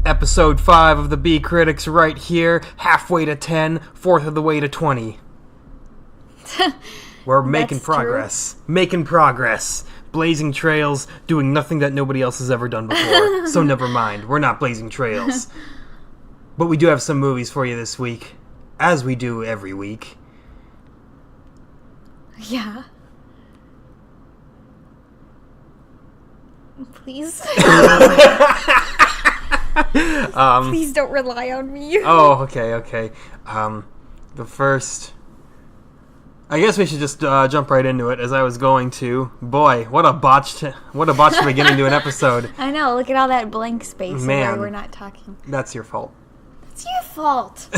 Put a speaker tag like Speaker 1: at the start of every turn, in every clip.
Speaker 1: Episode 5 of the B Critics right here, halfway to 10, fourth of the way to 20. We're making progress. True. Making progress. Blazing trails, doing nothing that nobody else has ever done before. So never mind, we're not blazing trails. But we do have some movies for you this week, as we do every week.
Speaker 2: Yeah. Please. Please don't rely on me.
Speaker 1: Oh, okay. The first... I guess we should just jump right into it, as I was going to. Boy, what a botched beginning to an episode.
Speaker 2: I know, look at all that blank space where we're not talking.
Speaker 1: That's your fault.
Speaker 2: It's your fault.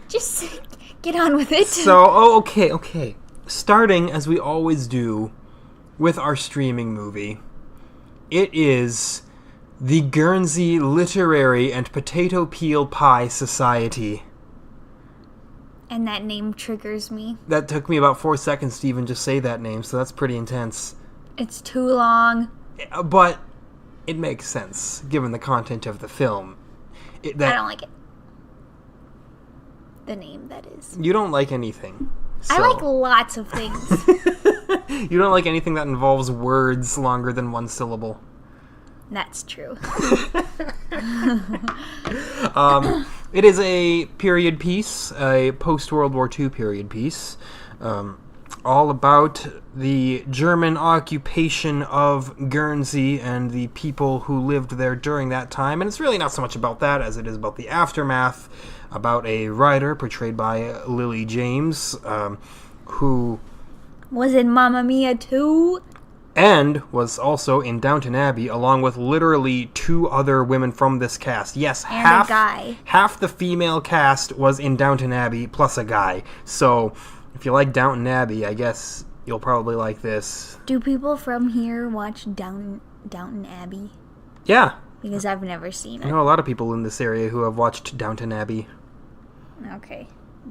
Speaker 2: Just get on with it.
Speaker 1: So, okay. Starting, as we always do, with our streaming movie. It is the Guernsey Literary and Potato Peel Pie Society.
Speaker 2: And that name triggers me.
Speaker 1: That took me about 4 seconds to even just say that name, so that's pretty intense.
Speaker 2: It's too long.
Speaker 1: But it makes sense, given the content of the film.
Speaker 2: I don't like it. The name, that is.
Speaker 1: You don't like anything. So.
Speaker 2: I like lots of things.
Speaker 1: You don't like anything that involves words longer than one syllable.
Speaker 2: That's true.
Speaker 1: It is a period piece, a post-World War II period piece, all about the German occupation of Guernsey and the people who lived there during that time. And it's really not so much about that as it is about the aftermath, about a writer portrayed by Lily James, who...
Speaker 2: was in Mamma Mia 2.
Speaker 1: And was also in Downton Abbey, along with literally 2 other women from this cast. Yes,
Speaker 2: and a guy.
Speaker 1: Half the female cast was in Downton Abbey, plus a guy. So, if you like Downton Abbey, I guess you'll probably like this.
Speaker 2: Do people from here watch Downton Abbey?
Speaker 1: Yeah.
Speaker 2: Because I've never seen it.
Speaker 1: I know a lot of people in this area who have watched Downton Abbey.
Speaker 2: Okay.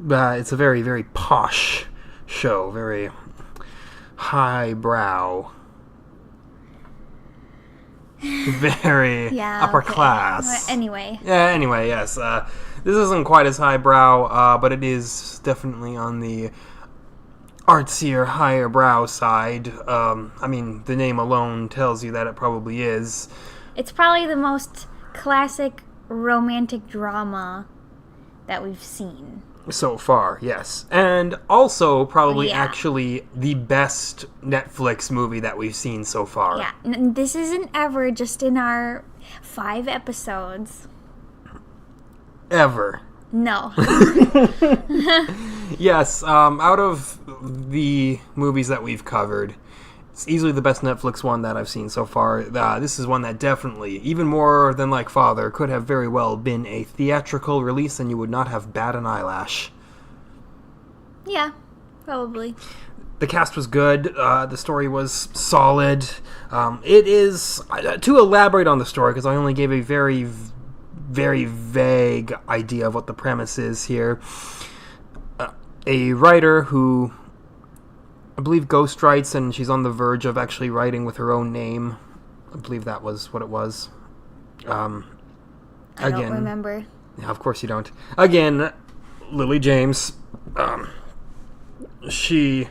Speaker 1: It's a very, very posh show. Very highbrow. Very upper class.
Speaker 2: Anyway.
Speaker 1: Yeah, anyway, yes. This isn't quite as highbrow, but it is definitely on the artsier, higher brow side. I mean, the name alone tells you that it probably is.
Speaker 2: It's probably the most classic romantic drama that we've seen.
Speaker 1: So far, yes. And also probably actually the best Netflix movie that we've seen so far.
Speaker 2: Yeah, this isn't ever just in our 5 episodes.
Speaker 1: Ever.
Speaker 2: No.
Speaker 1: Yes, out of the movies that we've covered, it's easily the best Netflix one that I've seen so far. This is one that definitely, even more than like Father, could have very well been a theatrical release and you would not have bat an eyelash.
Speaker 2: Yeah, probably.
Speaker 1: The cast was good. The story was solid. It is... to elaborate on the story, because I only gave a very, very vague idea of what the premise is here. A writer who... I believe ghostwrites, and she's on the verge of actually writing with her own name. I believe that was what it was.
Speaker 2: I don't remember.
Speaker 1: Yeah, of course you don't. Again, Lily James. She...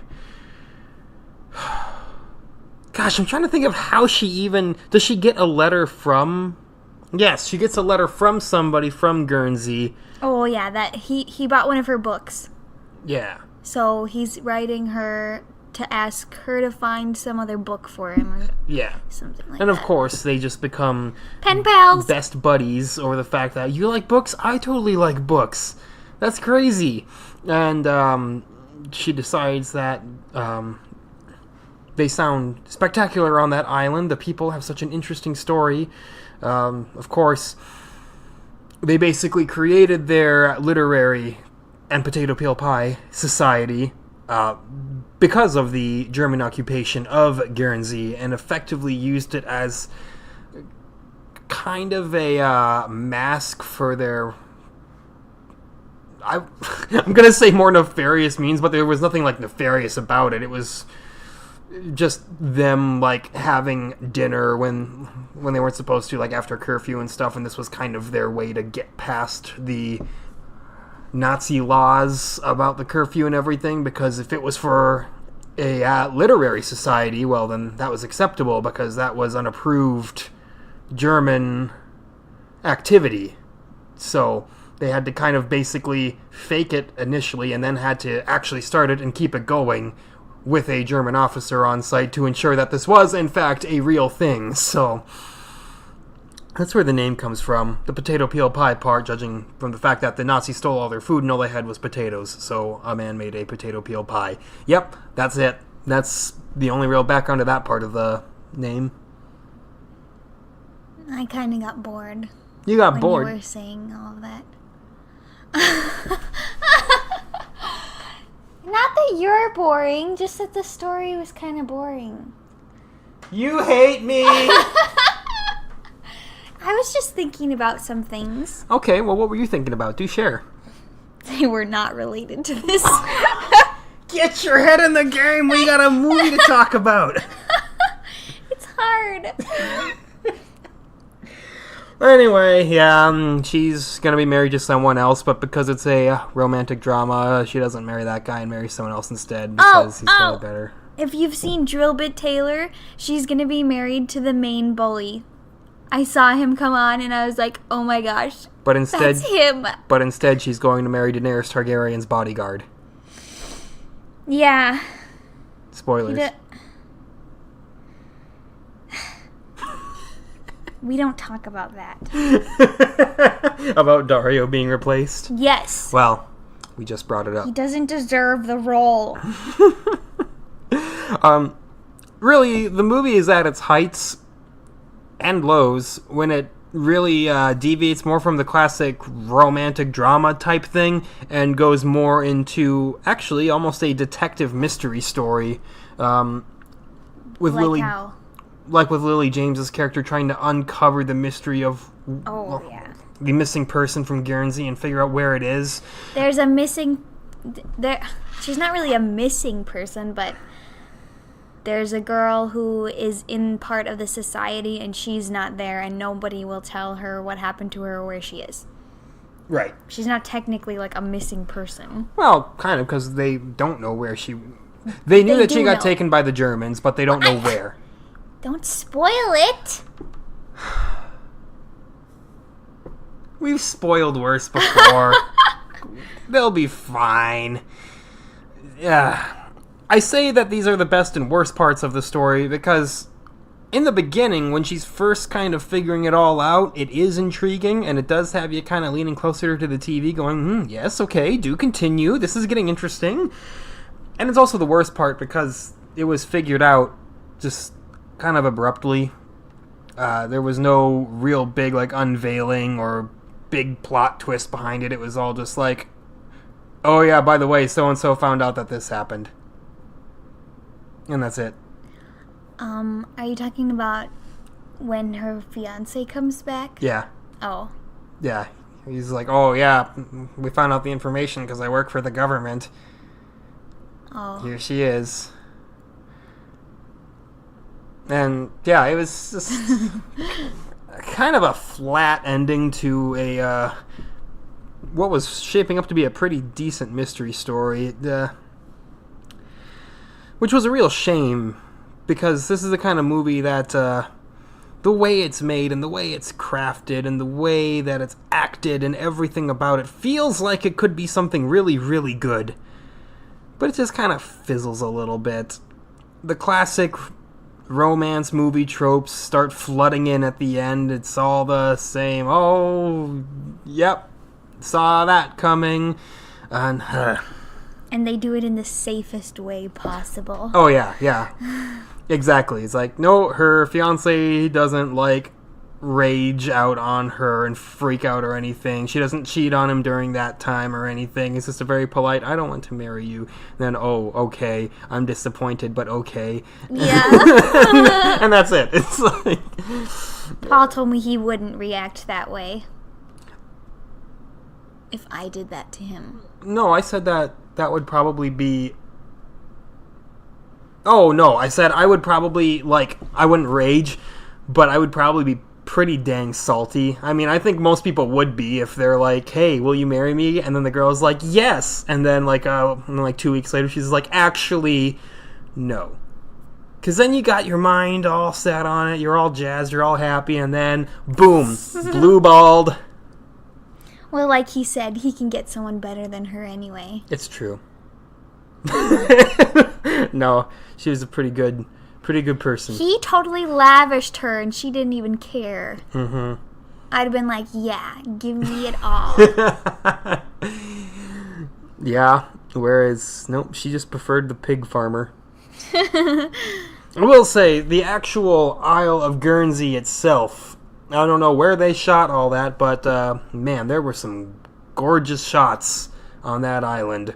Speaker 1: Gosh, I'm trying to think of how she even... Does she get a letter from... Yes, she gets a letter from somebody from Guernsey.
Speaker 2: Oh, yeah, that he bought one of her books.
Speaker 1: Yeah.
Speaker 2: So he's writing her to ask her to find some other book for him or something like that.
Speaker 1: And of course, they just become
Speaker 2: pen pals,
Speaker 1: best buddies over the fact that you like books? I totally like books. That's crazy. And she decides that they sound spectacular on that island. The people have such an interesting story. Of course, they basically created their literary and potato peel pie society because of the German occupation of Guernsey, and effectively used it as kind of a mask for their... I'm going to say more nefarious means, but there was nothing like nefarious about it. It was just them, like, having dinner when they weren't supposed to, like, after curfew and stuff, and this was kind of their way to get past the Nazi laws about the curfew and everything, because if it was for a literary society, well, then that was acceptable, because that was unapproved German activity. So they had to kind of basically fake it initially and then had to actually start it and keep it going with a German officer on site to ensure that this was, in fact, a real thing. So that's where the name comes from. The potato peel pie part, judging from the fact that the Nazis stole all their food and all they had was potatoes. So a man made a potato peel pie. Yep, that's it. That's the only real background to that part of the name.
Speaker 2: I kind of got bored.
Speaker 1: You got bored?
Speaker 2: When you were saying all of that. Not that you're boring, just that the story was kind of boring.
Speaker 1: You hate me!
Speaker 2: I was just thinking about some things.
Speaker 1: Okay, well, what were you thinking about? Do share.
Speaker 2: They were not related to this.
Speaker 1: Get your head in the game! We got a movie to talk about!
Speaker 2: It's hard.
Speaker 1: Anyway, yeah, she's gonna be married to someone else, but because it's a romantic drama, she doesn't marry that guy and marries someone else instead because he's really better.
Speaker 2: If you've seen Drillbit Taylor, she's gonna be married to the main bully. I saw him come on and I was like, oh my gosh,
Speaker 1: but instead,
Speaker 2: that's him.
Speaker 1: But instead she's going to marry Daenerys Targaryen's bodyguard.
Speaker 2: Yeah.
Speaker 1: Spoilers.
Speaker 2: We don't talk about that.
Speaker 1: About Dario being replaced?
Speaker 2: Yes.
Speaker 1: Well, we just brought it up.
Speaker 2: He doesn't deserve the role.
Speaker 1: Really, the movie is at its heights and lows when it really deviates more from the classic romantic drama type thing and goes more into actually almost a detective mystery story with
Speaker 2: like
Speaker 1: Lily.
Speaker 2: How?
Speaker 1: Like with Lily James's character trying to uncover the mystery of the missing person from Guernsey and figure out where it is.
Speaker 2: There's a missing... she's not really a missing person, but there's a girl who is in part of the society and she's not there and nobody will tell her what happened to her or where she is.
Speaker 1: Right.
Speaker 2: She's not technically like a missing person.
Speaker 1: Well, kind of, because they don't know where she... They knew that she got taken by the Germans, but they don't know where.
Speaker 2: Don't spoil it!
Speaker 1: We've spoiled worse before. They'll be fine. Yeah. I say that these are the best and worst parts of the story because in the beginning, when she's first kind of figuring it all out, it is intriguing and it does have you kind of leaning closer to the TV going, yes, okay, do continue. This is getting interesting. And it's also the worst part because it was figured out just kind of abruptly. There was no real big like unveiling or big plot twist behind it. It was all just like, oh yeah, by the way, so-and-so found out that this happened. And that's it.
Speaker 2: Are you talking about when her fiance comes back?
Speaker 1: Yeah.
Speaker 2: Oh.
Speaker 1: Yeah. He's like, oh yeah, we found out the information because I work for the government.
Speaker 2: Oh.
Speaker 1: Here she is. And yeah, it was just kind of a flat ending to a what was shaping up to be a pretty decent mystery story, which was a real shame because this is the kind of movie that the way it's made and the way it's crafted and the way that it's acted and everything about it feels like it could be something really, really good, but it just kind of fizzles a little bit. The classic romance movie tropes start flooding in at the end. It's all the same. Oh, yep, saw that coming. And
Speaker 2: they do it in the safest way possible.
Speaker 1: Oh, yeah. Exactly. It's like, no, her fiancé doesn't, like, rage out on her and freak out or anything. She doesn't cheat on him during that time or anything. It's just a very polite, I don't want to marry you. And then, oh, okay, I'm disappointed, but okay.
Speaker 2: Yeah.
Speaker 1: And that's it. It's like...
Speaker 2: Paul told me he wouldn't react that way if I did that to him.
Speaker 1: No, I said that would probably be Oh, no, I said I would probably, I wouldn't rage, but I would probably be pretty dang salty. I mean, I think most people would be if they're like, hey, will you marry me? And then the girl's like, yes. And then, 2 weeks later, she's like, actually, no. Because then you got your mind all set on it, you're all jazzed, you're all happy, and then, boom, blue-balled.
Speaker 2: Well, like he said, he can get someone better than her anyway.
Speaker 1: It's true. No, she was a pretty good person.
Speaker 2: He totally lavished her, and she didn't even care.
Speaker 1: Mm-hmm.
Speaker 2: I'd have been like, yeah, give me it all.
Speaker 1: Yeah, whereas, nope, she just preferred the pig farmer. I will say, the actual Isle of Guernsey itself, I don't know where they shot all that, but, man, there were some gorgeous shots on that island.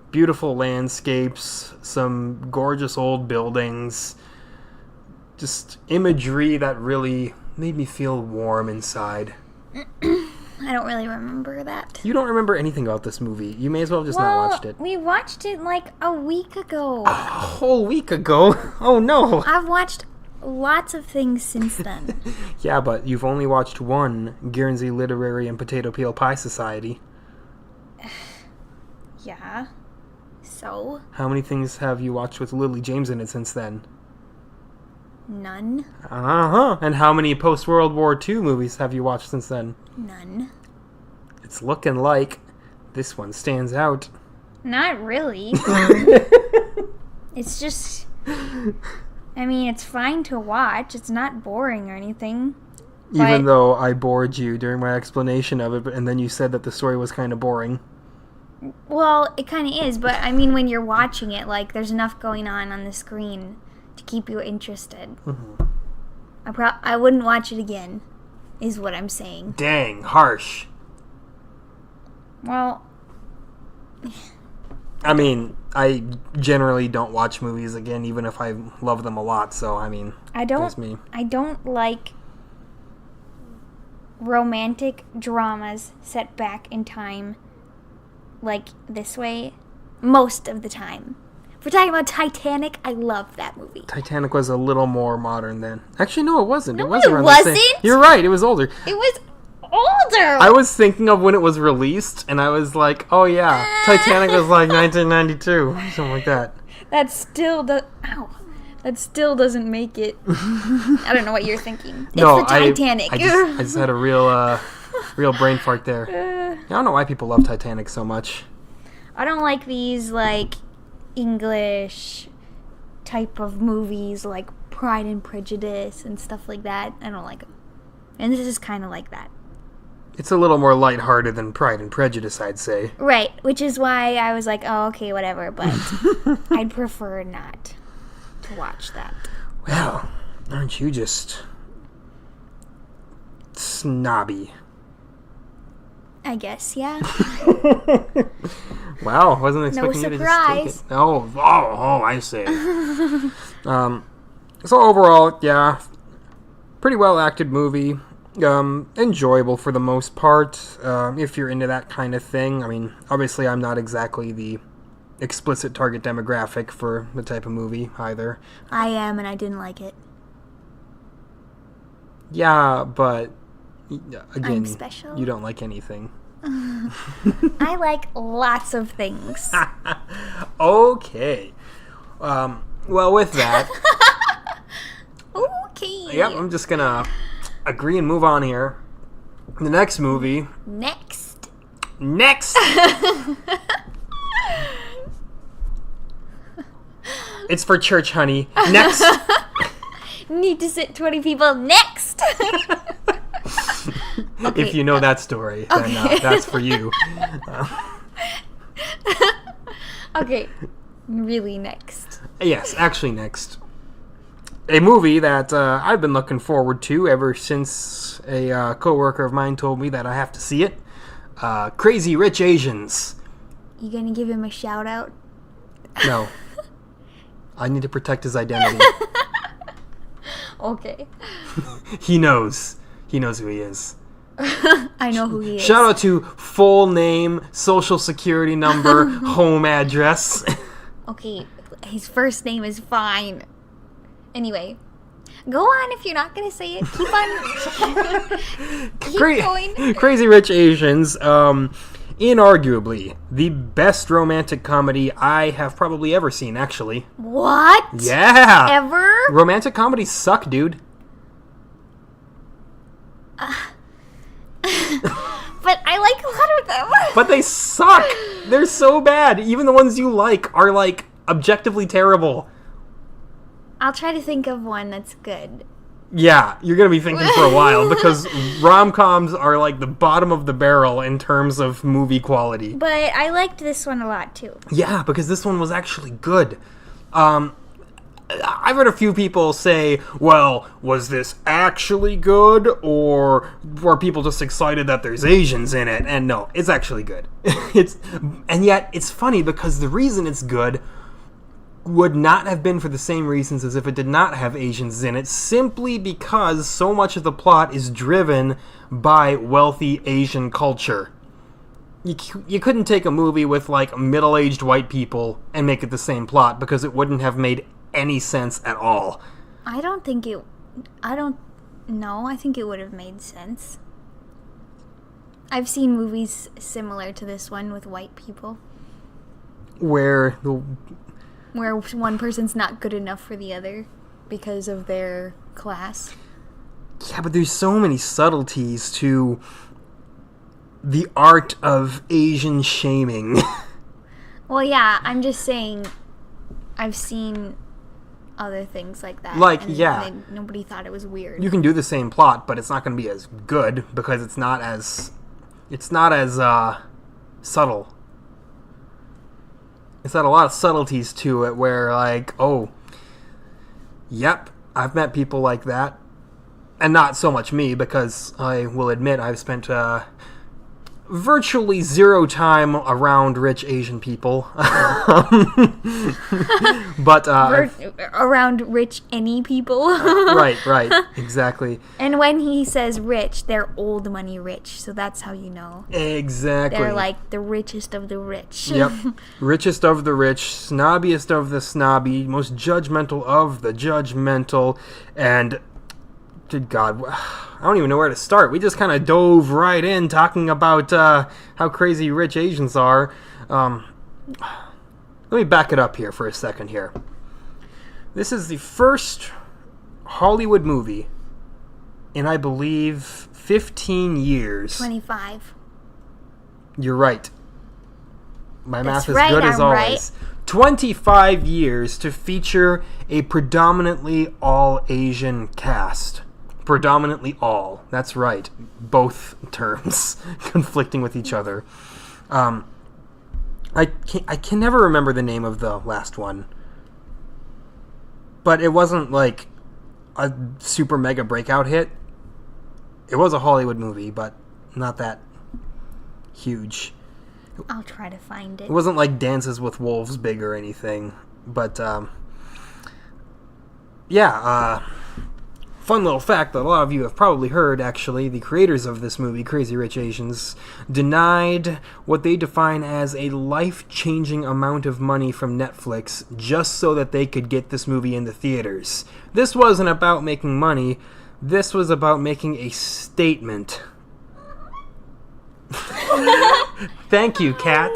Speaker 1: Beautiful landscapes, some gorgeous old buildings, just imagery that really made me feel warm inside.
Speaker 2: I don't really remember that.
Speaker 1: You don't remember anything about this movie. You may as well have just not watched it.
Speaker 2: We watched it like a week ago.
Speaker 1: A whole week ago? Oh, no.
Speaker 2: I've watched lots of things since then.
Speaker 1: Yeah, but you've only watched one Guernsey Literary and Potato Peel Pie Society.
Speaker 2: Yeah. So?
Speaker 1: How many things have you watched with Lily James in it since then?
Speaker 2: None.
Speaker 1: Uh-huh. And how many post-World War II movies have you watched since then?
Speaker 2: None.
Speaker 1: It's looking like this one stands out.
Speaker 2: Not really. It's just... I mean, it's fine to watch. It's not boring or anything.
Speaker 1: Even though I bored you during my explanation of it, and then you said that the story was kind of boring.
Speaker 2: Well, it kind of is, but I mean, when you're watching it, there's enough going on the screen to keep you interested.
Speaker 1: Mm-hmm.
Speaker 2: I wouldn't watch it again, is what I'm saying.
Speaker 1: Dang, harsh.
Speaker 2: Well...
Speaker 1: I mean, I generally don't watch movies again, even if I love them a lot, so, I mean, that's me.
Speaker 2: I don't like romantic dramas set back in time like this way most of the time. If we're talking about Titanic, I love that movie.
Speaker 1: Titanic was a little more modern then. Actually, no, it wasn't.
Speaker 2: No,
Speaker 1: it wasn't.
Speaker 2: it wasn't.
Speaker 1: You're right, it was older.
Speaker 2: It was older.
Speaker 1: I was thinking of when it was released, and I was like, oh yeah, Titanic was 1992, something like that.
Speaker 2: That still doesn't make it. I don't know what you're thinking. It's
Speaker 1: No,
Speaker 2: the Titanic.
Speaker 1: I just had a real brain fart there. I don't know why people love Titanic so much.
Speaker 2: I don't like these English type of movies like Pride and Prejudice and stuff like that. I don't like them. And this is kind of like that.
Speaker 1: It's a little more lighthearted than Pride and Prejudice, I'd say.
Speaker 2: Right, which is why I was like, oh, okay, whatever, but I'd prefer not to watch that.
Speaker 1: Well, aren't you just snobby?
Speaker 2: I guess, yeah.
Speaker 1: Wow, wasn't expecting you to just take it. Oh, I see. So overall, yeah, pretty well acted movie. Enjoyable for the most part, if you're into that kind of thing. I mean, obviously I'm not exactly the explicit target demographic for the type of movie either.
Speaker 2: I am, and I didn't like it.
Speaker 1: Yeah, but again,
Speaker 2: I'm special.
Speaker 1: You don't like anything.
Speaker 2: I like lots of things.
Speaker 1: Okay. Well, with that...
Speaker 2: Okay.
Speaker 1: Yep, I'm just gonna agree and move on here. The next movie...
Speaker 2: Next!
Speaker 1: It's for church, honey. Next!
Speaker 2: Need to sit 20 people next! Okay.
Speaker 1: If you know that story, then that's for you.
Speaker 2: Okay, really next.
Speaker 1: Yes, actually next. A movie that I've been looking forward to ever since a coworker of mine told me that I have to see it. Crazy Rich Asians.
Speaker 2: You gonna give him a shout out?
Speaker 1: No. I need to protect his identity.
Speaker 2: Okay.
Speaker 1: He knows. He knows who he is.
Speaker 2: I know who he is.
Speaker 1: Shout out to full name, social security number, home address.
Speaker 2: Okay, his first name is fine. Anyway, go on if you're not going to say it. Keep on. Keep going.
Speaker 1: Crazy Rich Asians, inarguably the best romantic comedy I have probably ever seen, actually.
Speaker 2: What?
Speaker 1: Yeah.
Speaker 2: Ever?
Speaker 1: Romantic comedies suck, dude.
Speaker 2: But I like a lot of them.
Speaker 1: But they suck. They're so bad. Even the ones you like are, like, objectively terrible.
Speaker 2: I'll try to think of one that's good.
Speaker 1: Yeah, you're going to be thinking for a while, because rom-coms are, like, the bottom of the barrel in terms of movie quality.
Speaker 2: But I liked this one a lot, too.
Speaker 1: Yeah, because this one was actually good. I've heard a few people say, well, was this actually good, or were people just excited that there's Asians in it? And no, it's actually good. And yet, it's funny, because the reason it's good would not have been for the same reasons as if it did not have Asians in it, simply because so much of the plot is driven by wealthy Asian culture. You couldn't take a movie with, like, middle-aged white people and make it the same plot, because it wouldn't have made any sense at all.
Speaker 2: I think it would have made sense. I've seen movies similar to this one with white people.
Speaker 1: Where
Speaker 2: one person's not good enough for the other because of their class.
Speaker 1: Yeah, but there's so many subtleties to the art of Asian shaming.
Speaker 2: Well, yeah, I'm just saying I've seen other things like that.
Speaker 1: Like,
Speaker 2: and
Speaker 1: yeah.
Speaker 2: Nobody thought it was weird.
Speaker 1: You can do the same plot, but it's not going to be as good because it's not as subtle. It's got a lot of subtleties to it where, like, oh, yep, I've met people like that. And not so much me, because I will admit I've spent virtually zero time around rich Asian people. But
Speaker 2: around rich any people.
Speaker 1: right, exactly.
Speaker 2: And when he says rich, they're old money rich, so that's how you know.
Speaker 1: Exactly.
Speaker 2: They're like the richest of the rich.
Speaker 1: Yep. Richest of the rich, snobbiest of the snobby, most judgmental of the judgmental, and good God, I don't even know where to start. We just kind of dove right in talking about how crazy rich Asians are. Let me back it up here for a second here. This is the first Hollywood movie in, I believe, 15 years.
Speaker 2: 25.
Speaker 1: You're right. My math is
Speaker 2: right,
Speaker 1: good as
Speaker 2: I'm
Speaker 1: always.
Speaker 2: right.
Speaker 1: 25 years to feature a predominantly all-Asian cast. Predominantly all. That's right. Both terms conflicting with each other. I can never remember the name of the last one. But it wasn't like a super mega breakout hit. It was a Hollywood movie, but not that huge.
Speaker 2: I'll try to find it.
Speaker 1: It wasn't like Dances with Wolves big or anything. But, fun little fact that a lot of you have probably heard, actually, the creators of this movie, Crazy Rich Asians, denied what they define as a life-changing amount of money from Netflix just so that they could get this movie in the theaters. This wasn't about making money. This was about making a statement. Thank you, cat.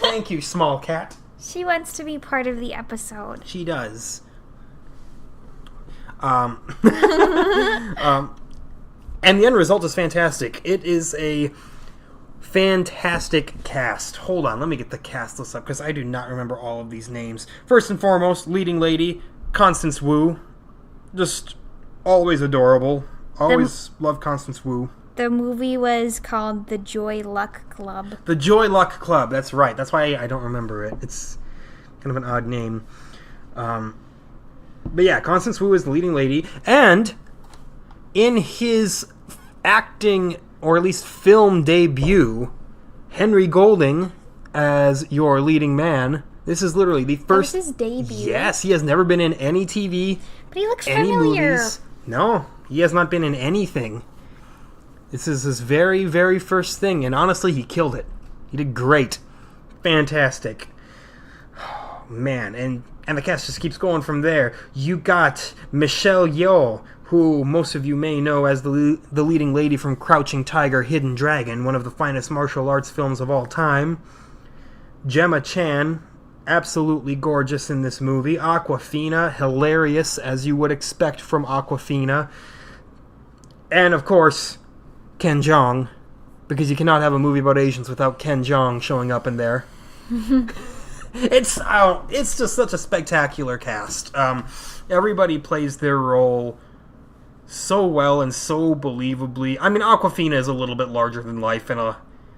Speaker 1: Thank you, small cat.
Speaker 2: She wants to be part of the episode.
Speaker 1: She does. And the end result is fantastic. It is a fantastic cast. Hold on, let me get the cast list up, because I do not remember all of these names. First and foremost, leading lady, Constance Wu. Just always adorable. Always love Constance Wu.
Speaker 2: The movie was called The Joy Luck Club.
Speaker 1: The Joy Luck Club, that's right. That's why I don't remember it. It's kind of an odd name. But yeah, Constance Wu is the leading lady, and in his acting, or at least film debut, Henry Golding as your leading man. This is literally the first...
Speaker 2: That was his debut?
Speaker 1: Yes, he has never been in any TV,
Speaker 2: but he looks
Speaker 1: any
Speaker 2: familiar.
Speaker 1: movies. No, he has not been in anything. This is his very, very first thing, and honestly, he killed it. He did great. Fantastic. man, and the cast just keeps going from there. You got Michelle Yeoh, who most of you may know as the leading lady from Crouching Tiger, Hidden Dragon, one of the finest martial arts films of all time. Gemma Chan, absolutely gorgeous in this movie. Awkwafina, hilarious, as you would expect from Awkwafina. And, of course, Ken Jeong, because you cannot have a movie about Asians without Ken Jeong showing up in there. It's just such a spectacular cast. Everybody plays their role so well and so believably. I mean, Awkwafina is a little bit larger than life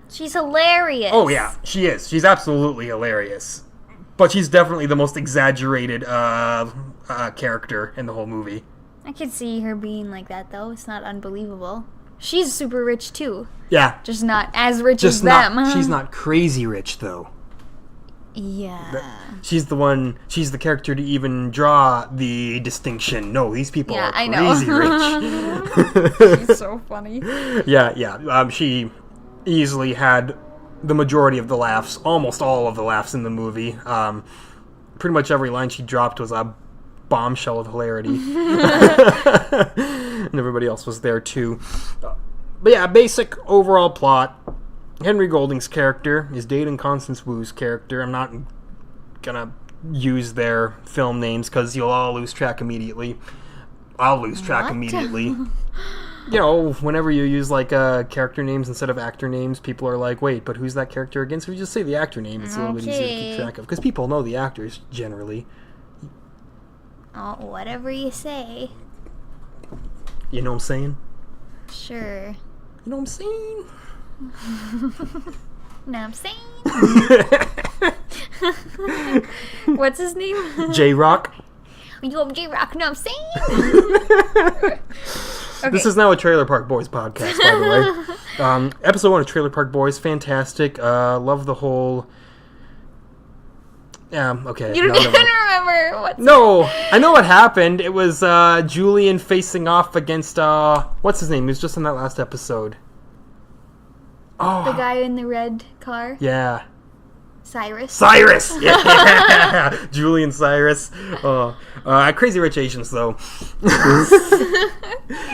Speaker 2: She's hilarious.
Speaker 1: Oh, yeah, she is. She's absolutely hilarious. But she's definitely the most exaggerated character in the whole movie.
Speaker 2: I could see her being like that, though. It's not unbelievable. She's super rich, too.
Speaker 1: Yeah.
Speaker 2: Just not as rich as them.
Speaker 1: She's not crazy rich, though.
Speaker 2: Yeah.
Speaker 1: She's the character to even draw the distinction. No, these people are crazy rich.
Speaker 2: She's so funny.
Speaker 1: Yeah. She easily had the majority of the laughs, almost all of the laughs in the movie. Pretty much every line she dropped was a bombshell of hilarity. And everybody else was there, too. But yeah, basic overall plot. Henry Golding's character is dating Constance Wu's character. I'm not gonna use their film names because you'll all lose track immediately. I'll lose track immediately. You know, whenever you use character names instead of actor names, people are like, wait, but who's that character again? So if you just say the actor name, it's a little bit easier to keep track of. Because people know the actors, generally.
Speaker 2: Oh, whatever you say.
Speaker 1: You know what I'm saying?
Speaker 2: Sure.
Speaker 1: You know what I'm saying?
Speaker 2: No, I'm saying. What's his name?
Speaker 1: J-Rock.
Speaker 2: Yo, J-Rock, no, I'm saying.
Speaker 1: Okay. This is now a Trailer Park Boys podcast, by the way. Episode 1 of Trailer Park Boys, fantastic. Love the whole... Yeah, okay.
Speaker 2: You don't even remember what's...
Speaker 1: No, I know what happened. It was Julian facing off against... what's his name? He was just in that last episode. Oh.
Speaker 2: The guy in the red car?
Speaker 1: Yeah.
Speaker 2: Cyrus.
Speaker 1: Yeah. Julian Cyrus. Crazy Rich Asians, though.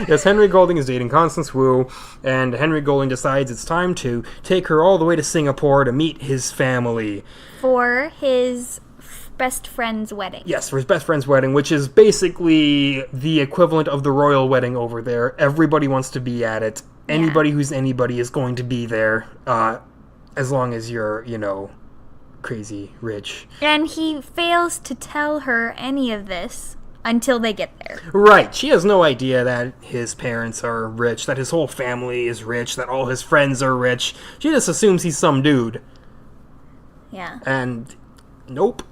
Speaker 1: Yes, Henry Golding is dating Constance Wu, and Henry Golding decides it's time to take her all the way to Singapore to meet his family.
Speaker 2: For his best friend's wedding.
Speaker 1: Yes, for his best friend's wedding, which is basically the equivalent of the royal wedding over there. Everybody wants to be at it. Anybody who's anybody is going to be there, as long as you're, crazy rich. And
Speaker 2: he fails to tell her any of this until they get there.
Speaker 1: Right. She has no idea that his parents are rich, that his whole family is rich, that all his friends are rich. She just assumes he's some dude.
Speaker 2: Yeah.
Speaker 1: And nope.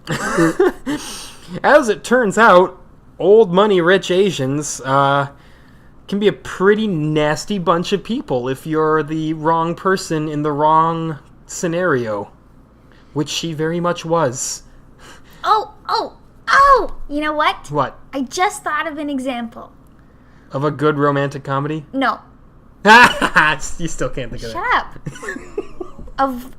Speaker 1: As it turns out, old money rich Asians can be a pretty nasty bunch of people if you're the wrong person in the wrong scenario, which she very much was.
Speaker 2: Oh! You know what?
Speaker 1: What?
Speaker 2: I just thought of an example.
Speaker 1: Of a good romantic comedy?
Speaker 2: No.
Speaker 1: You still can't think of that.
Speaker 2: Shut up.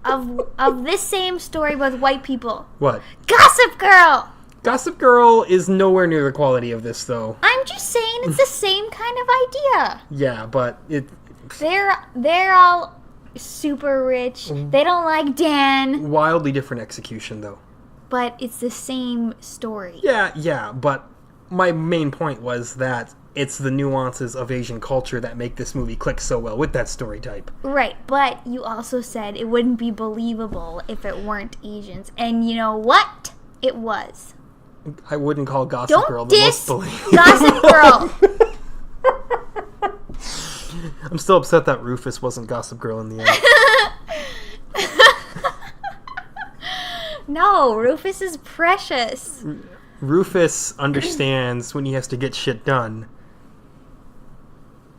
Speaker 2: Of this same story with white people.
Speaker 1: What?
Speaker 2: Gossip Girl!
Speaker 1: Gossip Girl is nowhere near the quality of this, though.
Speaker 2: I'm just saying it's the same kind of idea.
Speaker 1: Yeah, but
Speaker 2: They're all super rich. They don't like Dan.
Speaker 1: Wildly different execution, though.
Speaker 2: But it's the same story.
Speaker 1: Yeah, but my main point was that it's the nuances of Asian culture that make this movie click so well with that story type.
Speaker 2: Right, but you also said it wouldn't be believable if it weren't Asians. And you know what? It was.
Speaker 1: I wouldn't call Gossip Girl the most believable.
Speaker 2: Gossip Girl!
Speaker 1: I'm still upset that Rufus wasn't Gossip Girl in the end.
Speaker 2: No, Rufus is precious.
Speaker 1: Rufus understands when he has to get shit done.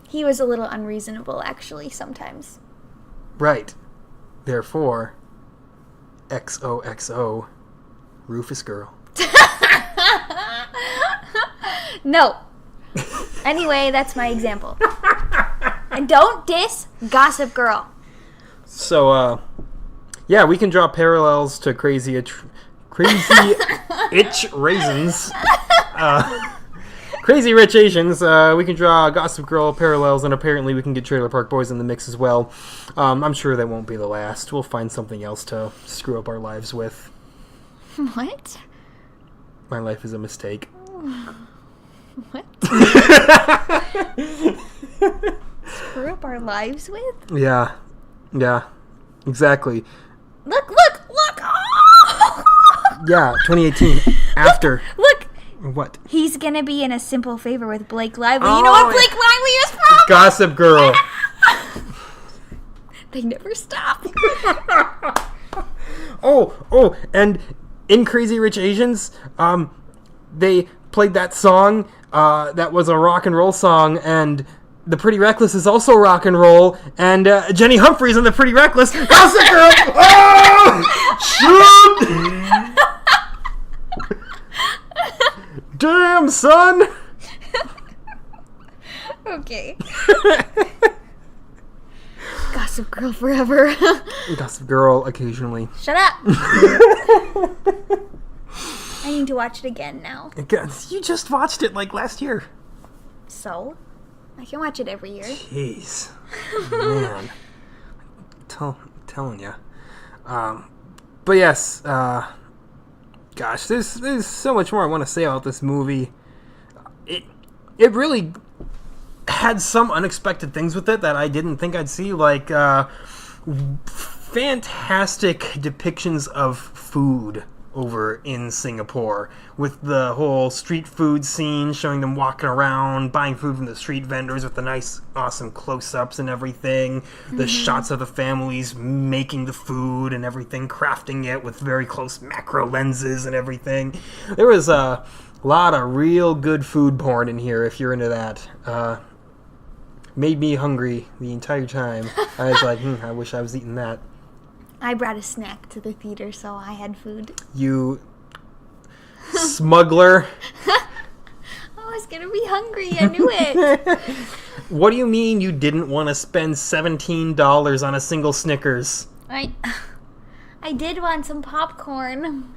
Speaker 2: He was a little unreasonable, actually, sometimes.
Speaker 1: Right. Therefore, XOXO, Rufus Girl.
Speaker 2: No. Anyway, that's my example. And don't diss Gossip Girl.
Speaker 1: So, yeah, we can draw parallels to Crazy Crazy Itch Raisins. Crazy Rich Asians. We can draw Gossip Girl parallels, and apparently we can get Trailer Park Boys in the mix as well. I'm sure that won't be the last. We'll find something else to screw up our lives with.
Speaker 2: What?
Speaker 1: My life is a mistake.
Speaker 2: What? Screw up our lives with?
Speaker 1: Yeah, exactly.
Speaker 2: Look! Oh!
Speaker 1: Yeah, 2018. After.
Speaker 2: Look!
Speaker 1: What?
Speaker 2: He's gonna be in A Simple Favor with Blake Lively. You know what Blake Lively is from?
Speaker 1: Gossip Girl.
Speaker 2: They never stop.
Speaker 1: Oh, and in Crazy Rich Asians, they played that song that was a rock and roll song, and The Pretty Reckless is also rock and roll, and Jenny Humphreys in The Pretty Reckless. Gossip Girl! Oh! Shoot! Damn, son!
Speaker 2: Okay. Gossip Girl forever.
Speaker 1: Gossip Girl occasionally.
Speaker 2: Shut up! I need to watch it again now.
Speaker 1: You just watched it like last year.
Speaker 2: So? I can watch it every year.
Speaker 1: Jeez. Man. Telling you. But yes, gosh, there's so much more I want to say about this movie. It really had some unexpected things with it that I didn't think I'd see, like fantastic depictions of food over in Singapore, with the whole street food scene, showing them walking around, buying food from the street vendors with the nice, awesome close-ups and everything, the shots of the families making the food and everything, crafting it with very close macro lenses and everything. There was a lot of real good food porn in here, if you're into that. Made me hungry the entire time. I was like, I wish I was eating that.
Speaker 2: I brought a snack to the theater, so I had food.
Speaker 1: You smuggler.
Speaker 2: I was gonna be hungry, I knew it.
Speaker 1: What do you mean you didn't want to spend $17 on a single Snickers?
Speaker 2: I did want some popcorn.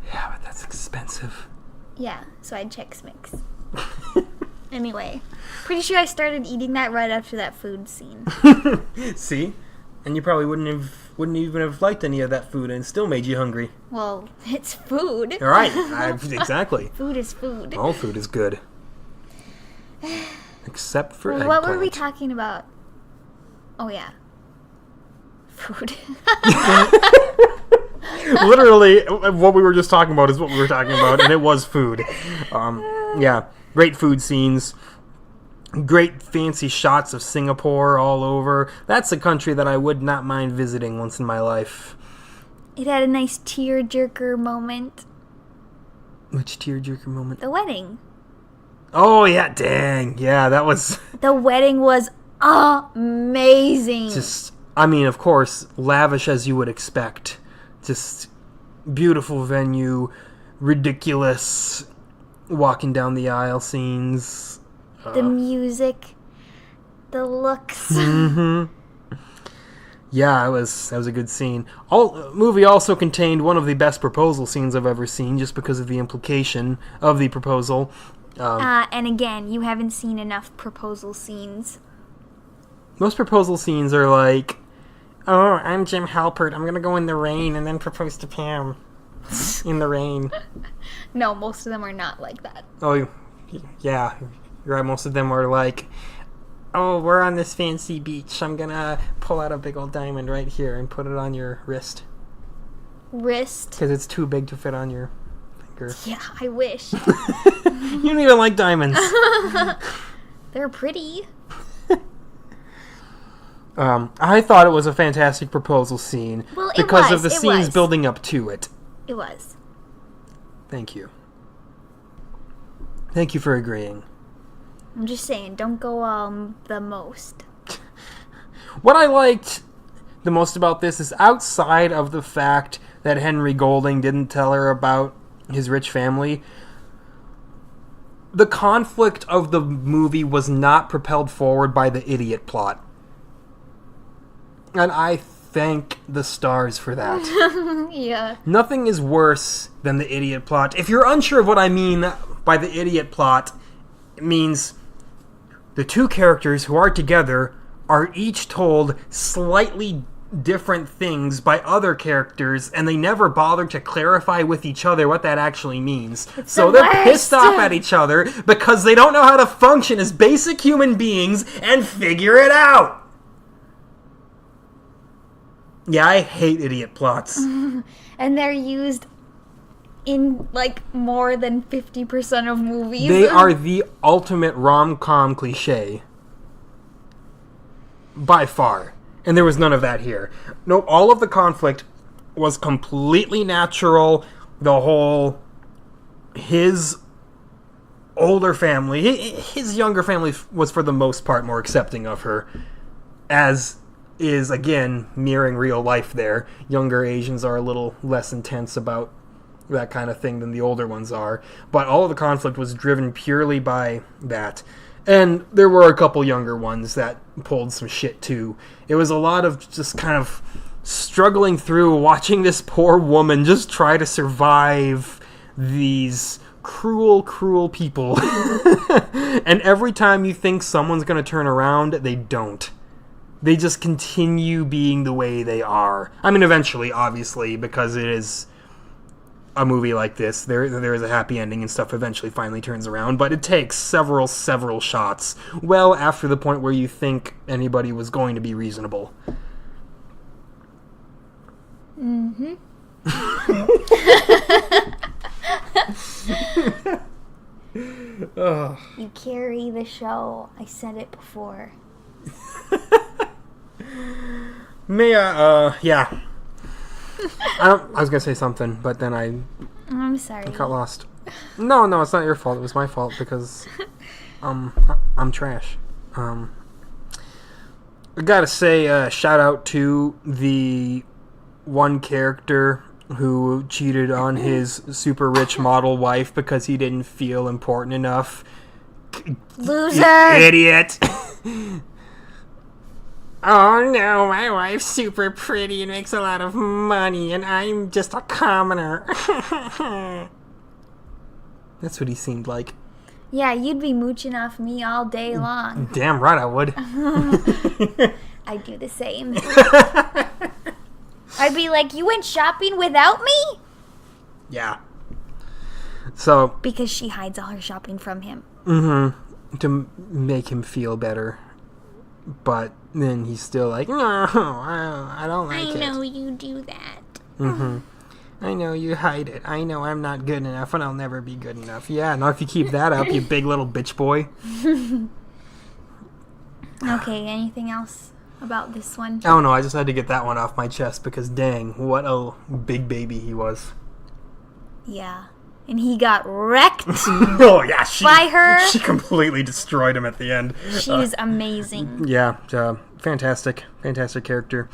Speaker 1: Yeah, but that's expensive.
Speaker 2: Yeah, so I had Chex Mix. Anyway, pretty sure I started eating that right after that food scene.
Speaker 1: See? And you probably wouldn't even have liked any of that food, and it still made you hungry.
Speaker 2: Well, it's food.
Speaker 1: All right, exactly.
Speaker 2: Food is food.
Speaker 1: All food is good, except for
Speaker 2: Well,
Speaker 1: eggplant.
Speaker 2: what were we talking about? Oh yeah, food.
Speaker 1: Literally, what we were just talking about is what we were talking about, and it was food. Yeah, great food scenes. Great fancy shots of Singapore all over. That's a country that I would not mind visiting once in my life.
Speaker 2: It had a nice tearjerker moment.
Speaker 1: Which tearjerker moment?
Speaker 2: The wedding.
Speaker 1: Oh, yeah, dang. Yeah, that was...
Speaker 2: The wedding was amazing.
Speaker 1: Just, I mean, of course, lavish as you would expect. Just beautiful venue, ridiculous walking down the aisle scenes.
Speaker 2: The music, the looks.
Speaker 1: Mm-hmm. Yeah, that was a good scene. Movie also contained one of the best proposal scenes I've ever seen, just because of the implication of the proposal.
Speaker 2: And again, you haven't seen enough proposal scenes.
Speaker 1: Most proposal scenes are like, oh, I'm Jim Halpert. I'm gonna go in the rain and then propose to Pam in the rain.
Speaker 2: No, most of them are not like that.
Speaker 1: Oh, yeah. You're right, most of them are like, oh, we're on this fancy beach. I'm gonna pull out a big old diamond right here and put it on your wrist.
Speaker 2: Wrist?
Speaker 1: Because it's too big to fit on your finger.
Speaker 2: Yeah, I wish.
Speaker 1: You don't even like diamonds.
Speaker 2: They're pretty.
Speaker 1: I thought it was a fantastic proposal scene.
Speaker 2: Well,
Speaker 1: because of the scenes building up to it.
Speaker 2: It was.
Speaker 1: Thank you. Thank you for agreeing.
Speaker 2: I'm just saying, don't go the most.
Speaker 1: What I liked the most about this is, outside of the fact that Henry Golding didn't tell her about his rich family, the conflict of the movie was not propelled forward by the idiot plot. And I thank the stars for that.
Speaker 2: Yeah.
Speaker 1: Nothing is worse than the idiot plot. If you're unsure of what I mean by the idiot plot, it means the two characters who are together are each told slightly different things by other characters, and they never bother to clarify with each other what that actually means. So they're pissed off at each other because they don't know how to function as basic human beings and figure it out. Yeah, I hate idiot plots.
Speaker 2: And they're used in, like, more than 50% of movies.
Speaker 1: They are the ultimate rom-com cliche. By far. And there was none of that here. No, all of the conflict was completely natural. The whole... His older family... His younger family was, for the most part, more accepting of her. As is, again, mirroring real life there. Younger Asians are a little less intense about that kind of thing than the older ones are. But all of the conflict was driven purely by that. And there were a couple younger ones that pulled some shit too. It was a lot of just kind of struggling through, watching this poor woman just try to survive these cruel, cruel people. And every time you think someone's going to turn around, they don't. They just continue being the way they are. I mean, eventually, obviously, because it is a movie like this, there is a happy ending and stuff eventually finally turns around, but it takes several shots well after the point where you think anybody was going to be reasonable.
Speaker 2: Mm-hmm. You carry the show. I said it before.
Speaker 1: Yeah. I was gonna say something, but then
Speaker 2: I'm sorry.
Speaker 1: got lost. No, it's not your fault. It was my fault because I'm trash. I gotta say, shout out to the one character who cheated on his super rich model wife because he didn't feel important enough.
Speaker 2: Loser!
Speaker 1: Idiot! Oh no, my wife's super pretty and makes a lot of money, and I'm just a commoner. That's what he seemed like.
Speaker 2: Yeah, you'd be mooching off me all day long.
Speaker 1: Damn right I would.
Speaker 2: I'd do the same. I'd be like, you went shopping without me?
Speaker 1: Yeah. So...
Speaker 2: Because she hides all her shopping from him.
Speaker 1: Mm-hmm. To make him feel better. But then he's still like, no, I don't like it.
Speaker 2: I know you do that.
Speaker 1: Mm-hmm. I know you hide it. I know I'm not good enough and I'll never be good enough. Yeah, now if you keep that up, you big little bitch boy.
Speaker 2: Okay, anything else about this one?
Speaker 1: I don't know, I just had to get that one off my chest because dang, what a big baby he was.
Speaker 2: Yeah. And he got wrecked
Speaker 1: Oh, yeah,
Speaker 2: by her.
Speaker 1: She completely destroyed him at the end.
Speaker 2: She was amazing.
Speaker 1: Yeah, fantastic character.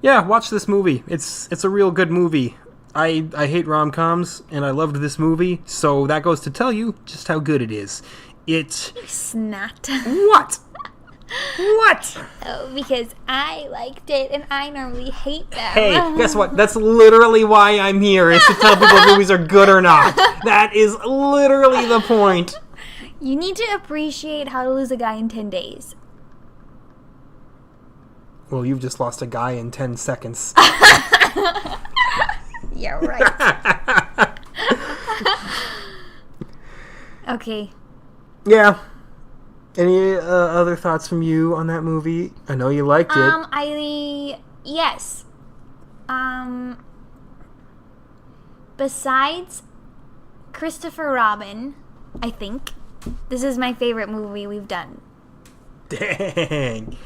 Speaker 1: Yeah, watch this movie. It's a real good movie. I hate rom-coms, and I loved this movie, so that goes to tell you just how good it is. It...
Speaker 2: You snot.
Speaker 1: What? What?
Speaker 2: Oh, because I liked it, and I normally hate them.
Speaker 1: Hey, guess what? That's literally why I'm here, is to tell people if movies are good or not. That is literally the point.
Speaker 2: You need to appreciate How to Lose a Guy in 10 Days.
Speaker 1: Well, you've just lost a guy in 10 seconds.
Speaker 2: Yeah, right. Okay.
Speaker 1: Yeah. Any other thoughts from you on that movie? I know you liked it.
Speaker 2: Yes. Besides Christopher Robin, I think, this is my favorite movie we've done.
Speaker 1: Dang.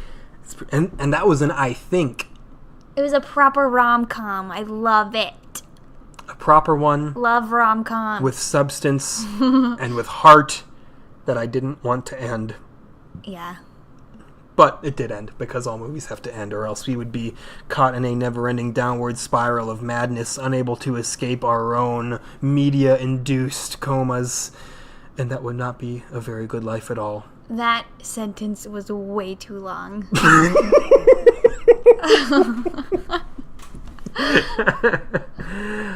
Speaker 1: And that was an I think.
Speaker 2: It was a proper rom-com. I love it.
Speaker 1: A proper one.
Speaker 2: Love rom-com.
Speaker 1: With substance and with heart that I didn't want to end.
Speaker 2: Yeah.
Speaker 1: But it did end, because all movies have to end, or else we would be caught in a never-ending downward spiral of madness, unable to escape our own media-induced comas. And that would not be a very good life at all.
Speaker 2: That sentence was way too long.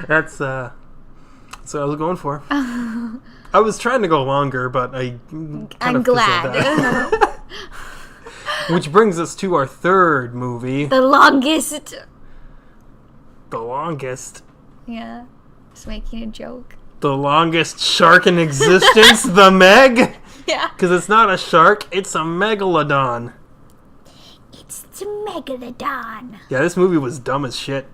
Speaker 1: That's what I was going for. I was trying to go longer, but
Speaker 2: I'm glad.
Speaker 1: Which brings us to our third movie.
Speaker 2: The longest.
Speaker 1: The longest.
Speaker 2: Yeah. Just making a joke.
Speaker 1: The longest shark in existence, the Meg?
Speaker 2: Yeah.
Speaker 1: Because it's not a shark, it's a megalodon.
Speaker 2: It's the megalodon.
Speaker 1: Yeah, this movie was dumb as shit.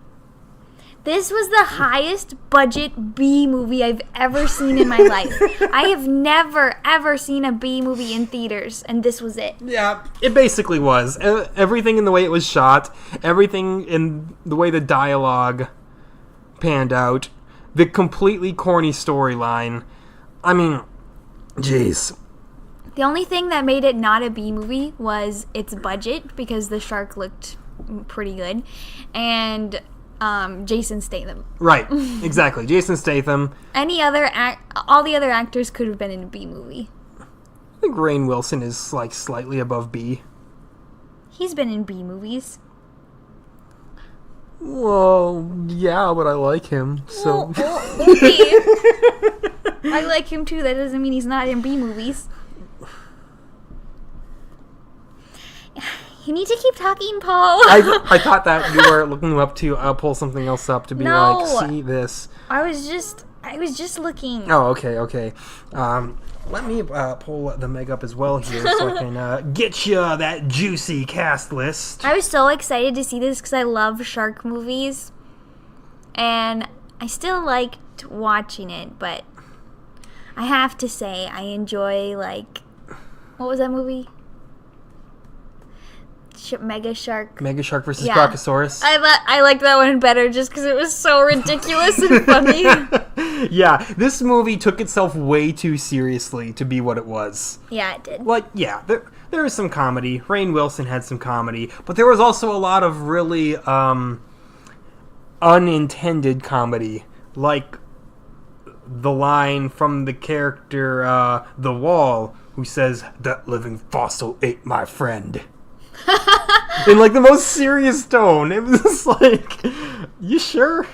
Speaker 2: This was the highest budget B movie I've ever seen in my life. I have never, ever seen a B movie in theaters, and this was it.
Speaker 1: Yeah, it basically was. Everything in the way it was shot, everything in the way the dialogue panned out, the completely corny storyline. I mean, jeez.
Speaker 2: The only thing that made it not a B movie was its budget, because the shark looked pretty good, and Jason Statham.
Speaker 1: Right, exactly. Jason Statham.
Speaker 2: All the other actors could have been in a B movie.
Speaker 1: I think Rainn Wilson is like slightly above B.
Speaker 2: He's been in B movies.
Speaker 1: Well, yeah, but I like him, so...
Speaker 2: Okay. I like him too. That doesn't mean he's not in B movies. You need to keep talking, Paul.
Speaker 1: I thought that you were looking him up to pull something else up to be like, see this.
Speaker 2: I was just looking.
Speaker 1: Oh, okay. Let me pull the Meg up as well here so I can get you that juicy cast list.
Speaker 2: I was so excited to see this because I love shark movies. And I still liked watching it, but I have to say I enjoy, like... What was that movie? Mega Shark
Speaker 1: versus Brachiosaurus.
Speaker 2: I liked that one better just because it was so ridiculous and funny.
Speaker 1: Yeah, this movie took itself way too seriously to be what it was.
Speaker 2: Yeah, it did.
Speaker 1: Like, yeah, there was some comedy. Rainn Wilson had some comedy, but there was also a lot of really unintended comedy, like the line from the character The Wall, who says, "That living fossil ate my friend." In like the most serious tone. It was just like, you sure?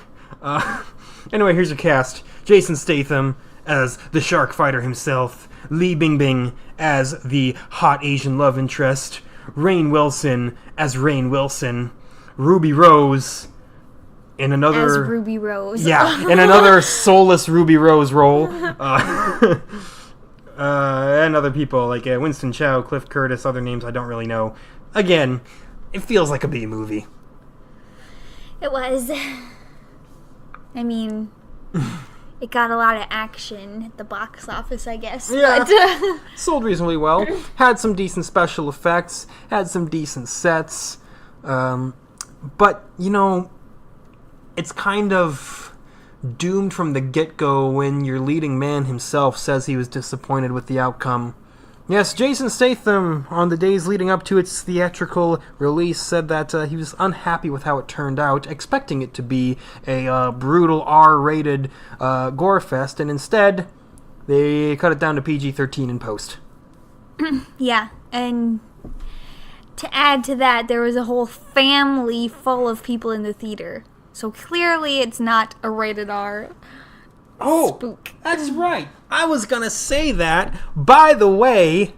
Speaker 1: Anyway, here's your cast. Jason Statham as the shark fighter himself. Li Bingbing as the hot Asian love interest. Rainn Wilson as Rainn Wilson. Ruby Rose in another...
Speaker 2: As Ruby Rose.
Speaker 1: Yeah, in another soulless Ruby Rose role. And other people like Winston Chow, Cliff Curtis, other names I don't really know. Again, it feels like a B movie.
Speaker 2: It was. I mean, it got a lot of action at the box office, I guess.
Speaker 1: Yeah.
Speaker 2: But,
Speaker 1: Sold reasonably well. Had some decent special effects. Had some decent sets. But, you know, it's kind of doomed from the get-go when your leading man himself says he was disappointed with the outcome. Yes, Jason Statham, on the days leading up to its theatrical release, said that he was unhappy with how it turned out, expecting it to be a brutal R-rated gore fest, and instead, they cut it down to PG-13 in post.
Speaker 2: yeah, and to add to that, there was a whole family full of people in the theater. So clearly it's not a rated R spook.
Speaker 1: That's right. I was going to say that. By the way,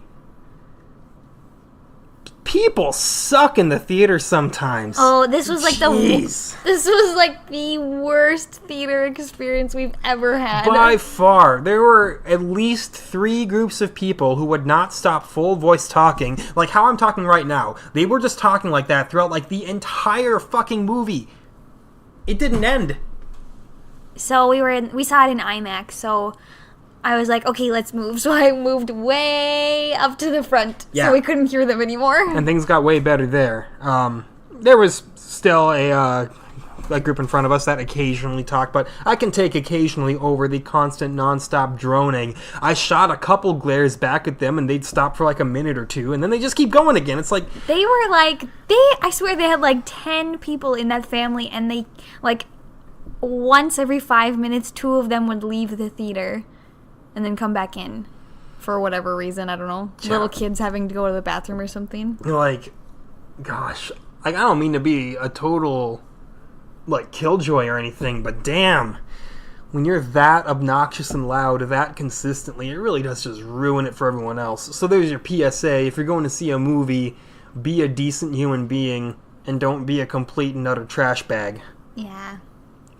Speaker 1: people suck in the theater sometimes.
Speaker 2: Oh, this was like
Speaker 1: Jeez.
Speaker 2: This was like the worst theater experience we've ever had.
Speaker 1: By far. There were at least 3 groups of people who would not stop full voice talking, like how I'm talking right now. They were just talking like that throughout like the entire fucking movie. It didn't end.
Speaker 2: So we saw it in IMAX, so I was like, okay, let's move. So I moved way up to the front, so we couldn't hear them anymore.
Speaker 1: And things got way better there. There was still a group in front of us that occasionally talked, but I can take occasionally over the constant non-stop droning. I shot a couple glares back at them, and they'd stop for like a minute or two, and then they just keep going again. It's like...
Speaker 2: I swear they had like 10 people in that family, and they, like, once every 5 minutes, 2 of them would leave the theater and then come back in for whatever reason. I don't know. Yeah. Little kids having to go to the bathroom or something.
Speaker 1: Like, gosh, Like, I don't mean to be a total, like, killjoy or anything, but damn, when you're that obnoxious and loud that consistently, it really does just ruin it for everyone else. So there's your PSA. If you're going to see a movie, be a decent human being and don't be a complete and utter trash bag.
Speaker 2: Yeah.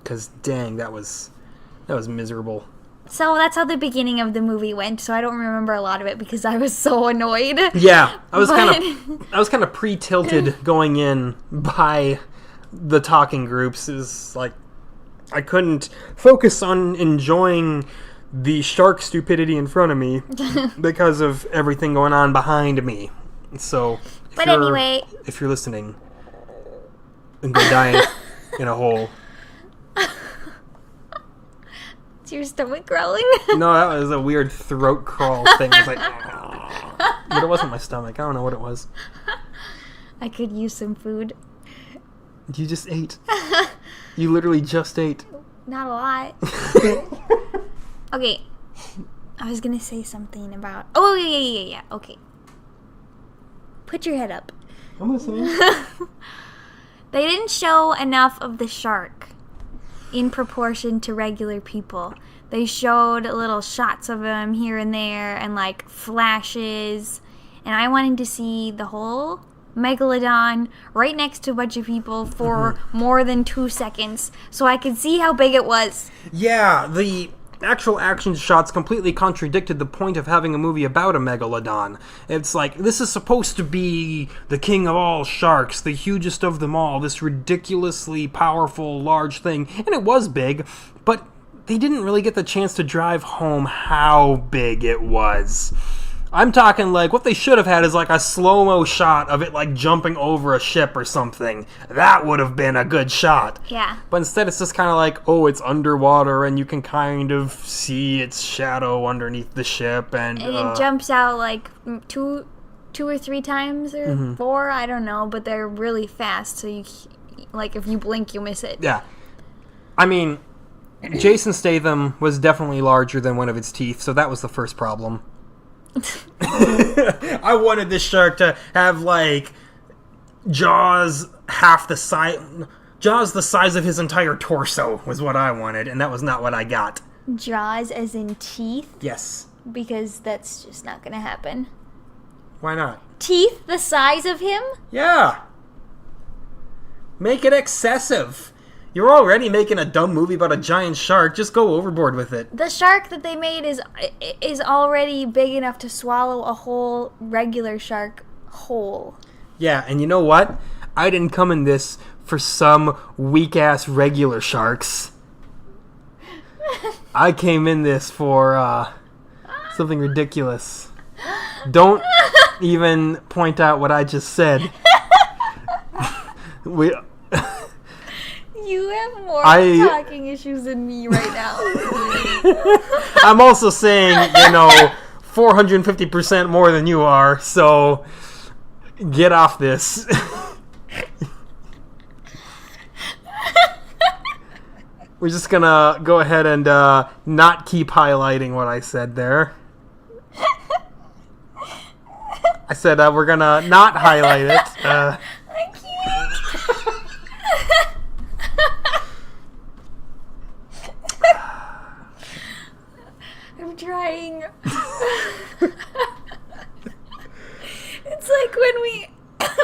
Speaker 1: Because, dang, that was miserable.
Speaker 2: So that's how the beginning of the movie went. So I don't remember a lot of it because I was so annoyed.
Speaker 1: Yeah, I was kind of pre-tilted going in by the talking groups. Is like I couldn't focus on enjoying the shark stupidity in front of me because of everything going on behind me. So,
Speaker 2: anyway,
Speaker 1: if you're listening, and go die in a hole.
Speaker 2: Your stomach growling?
Speaker 1: No, that was a weird throat crawl thing. I was like, but it wasn't my stomach. I don't know what it was.
Speaker 2: I could use some food.
Speaker 1: You just ate. You literally just ate.
Speaker 2: Not a lot. Okay. I was gonna say something about... Oh, yeah. Okay. Put your head up.
Speaker 1: I'm listening.
Speaker 2: They didn't show enough of the shark in proportion to regular people. They showed little shots of him here and there and like flashes, and I wanted to see the whole megalodon right next to a bunch of people for more than 2 seconds so I could see how big it was.
Speaker 1: Yeah, the actual action shots completely contradicted the point of having a movie about a megalodon. It's like, this is supposed to be the king of all sharks, the hugest of them all, this ridiculously powerful, large thing. And it was big, but they didn't really get the chance to drive home how big it was. I'm talking like, what they should have had is like a slow-mo shot of it like jumping over a ship or something. That would have been a good shot.
Speaker 2: Yeah.
Speaker 1: But instead it's just kind of like, oh, it's underwater and you can kind of see its shadow underneath the ship. And
Speaker 2: it jumps out like two or three times or 4, I don't know. But they're really fast, so you, like, if you blink, you miss it.
Speaker 1: Yeah. I mean, Jason Statham was definitely larger than one of its teeth, so that was the first problem. I wanted this shark to have like jaws the size of his entire torso was what I wanted, and that was not what I got.
Speaker 2: Jaws as in teeth?
Speaker 1: Yes.
Speaker 2: Because that's just not gonna happen.
Speaker 1: Why not?
Speaker 2: Teeth the size of him?
Speaker 1: Yeah. Make it excessive. You're already making a dumb movie about a giant shark. Just go overboard with it.
Speaker 2: The shark that they made is already big enough to swallow a whole regular shark whole.
Speaker 1: Yeah, and you know what? I didn't come in this for some weak-ass regular sharks. I came in this for something ridiculous. Don't even point out what I just said.
Speaker 2: You have more talking issues than me right now.
Speaker 1: I'm also saying, 450% more than you are, so get off this. We're just gonna go ahead and not keep highlighting what I said there. I said we're gonna not highlight it.
Speaker 2: I can't. I'm trying. It's like when we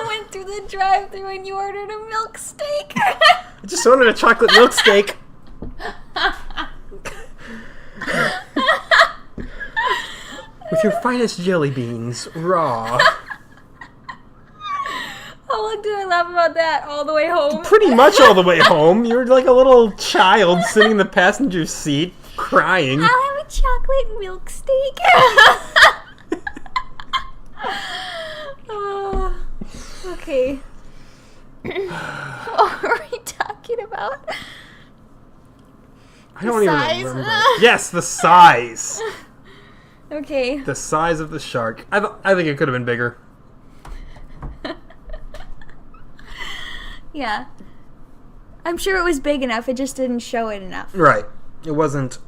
Speaker 2: went through the drive-thru and you ordered a milk steak.
Speaker 1: I just ordered a chocolate milk steak. With your finest jelly beans, raw.
Speaker 2: How long did I laugh about that? All the way home?
Speaker 1: Pretty much all the way home. You were like a little child sitting in the passenger seat, crying.
Speaker 2: I'll have a chocolate milk steak. Okay. What were we talking about?
Speaker 1: I don't even remember. Yes, the size.
Speaker 2: Okay.
Speaker 1: The size of the shark. I think it could have been bigger.
Speaker 2: Yeah. I'm sure it was big enough, it just didn't show it enough.
Speaker 1: Right. It wasn't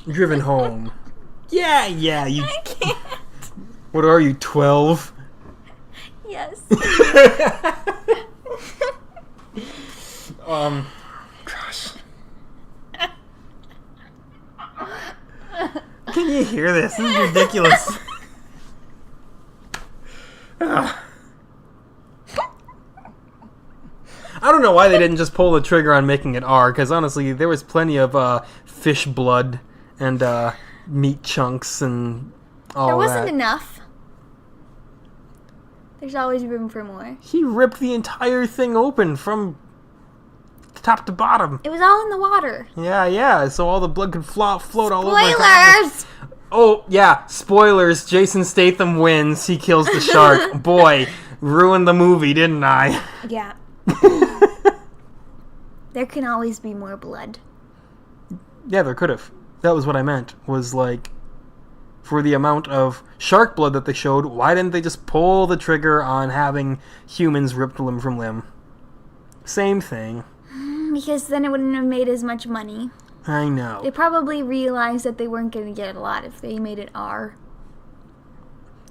Speaker 1: driven home. Yeah, you...
Speaker 2: I can't.
Speaker 1: What are you, 12?
Speaker 2: Yes.
Speaker 1: Gosh. Can you hear this? This is ridiculous. I don't know why they didn't just pull the trigger on making it R, because honestly, there was plenty of fish blood and meat chunks and all that.
Speaker 2: There wasn't enough. There's always room for more.
Speaker 1: He ripped the entire thing open from top to bottom.
Speaker 2: It was all in the water.
Speaker 1: Yeah, so all the blood could float all over.
Speaker 2: Spoilers!
Speaker 1: Oh, yeah, spoilers. Jason Statham wins. He kills the shark. Boy, ruined the movie, didn't I?
Speaker 2: Yeah. There can always be more blood.
Speaker 1: Yeah, there could have. That was what I meant, was like, for the amount of shark blood that they showed, why didn't they just pull the trigger on having humans ripped limb from limb? Same thing.
Speaker 2: Because then it wouldn't have made as much money.
Speaker 1: I know.
Speaker 2: They probably realized that they weren't going to get a lot if they made it R.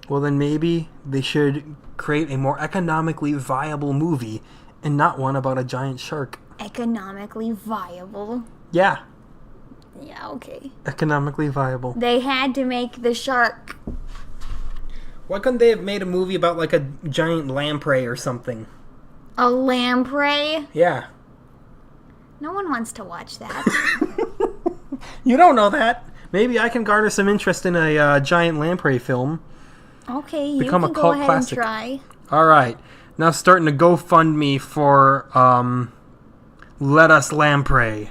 Speaker 1: Well, then maybe they should create a more economically viable movie and not one about a giant shark.
Speaker 2: Economically viable?
Speaker 1: Yeah.
Speaker 2: Yeah, okay.
Speaker 1: Economically viable.
Speaker 2: They had to make the shark.
Speaker 1: Why couldn't they have made a movie about like a giant lamprey or something?
Speaker 2: A lamprey?
Speaker 1: Yeah.
Speaker 2: No one wants to watch that.
Speaker 1: You don't know that. Maybe I can garner some interest in a giant lamprey film.
Speaker 2: Okay, you
Speaker 1: Become
Speaker 2: can
Speaker 1: a
Speaker 2: go
Speaker 1: cult
Speaker 2: ahead
Speaker 1: classic.
Speaker 2: and try.
Speaker 1: All right. Now starting to GoFundMe for Let Us Lamprey.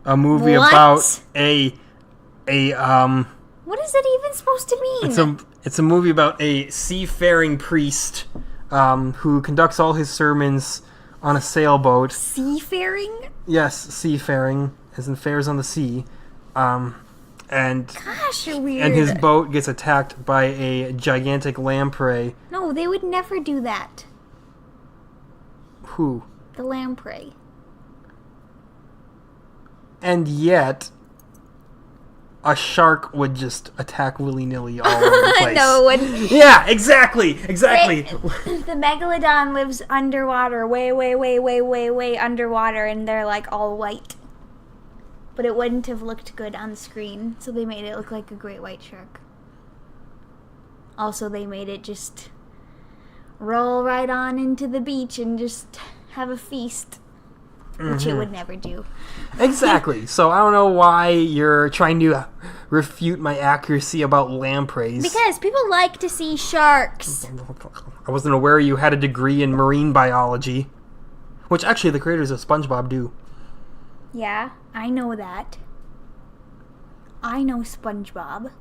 Speaker 1: A movie
Speaker 2: What?
Speaker 1: about a
Speaker 2: What is it even supposed to mean?
Speaker 1: It's a movie about a seafaring priest who conducts all his sermons on a sailboat.
Speaker 2: Seafaring?
Speaker 1: Yes, seafaring, as in fares on the sea. And
Speaker 2: Gosh, you're weird.
Speaker 1: and his boat gets attacked by a gigantic lamprey.
Speaker 2: No, they would never do that.
Speaker 1: Who?
Speaker 2: The lamprey.
Speaker 1: And yet, a shark would just attack willy-nilly all over the place.
Speaker 2: No, it wouldn't.
Speaker 1: Yeah, exactly.
Speaker 2: The megalodon lives underwater, way underwater, and they're like all white. But it wouldn't have looked good on screen, so they made it look like a great white shark. Also, they made it just roll right on into the beach and just have a feast, which it would never do.
Speaker 1: Exactly. So I don't know why you're trying to refute my accuracy about lampreys.
Speaker 2: Because people like to see sharks.
Speaker 1: I wasn't aware you had a degree in marine biology, which actually the creators of SpongeBob do.
Speaker 2: Yeah, I know that. I know SpongeBob.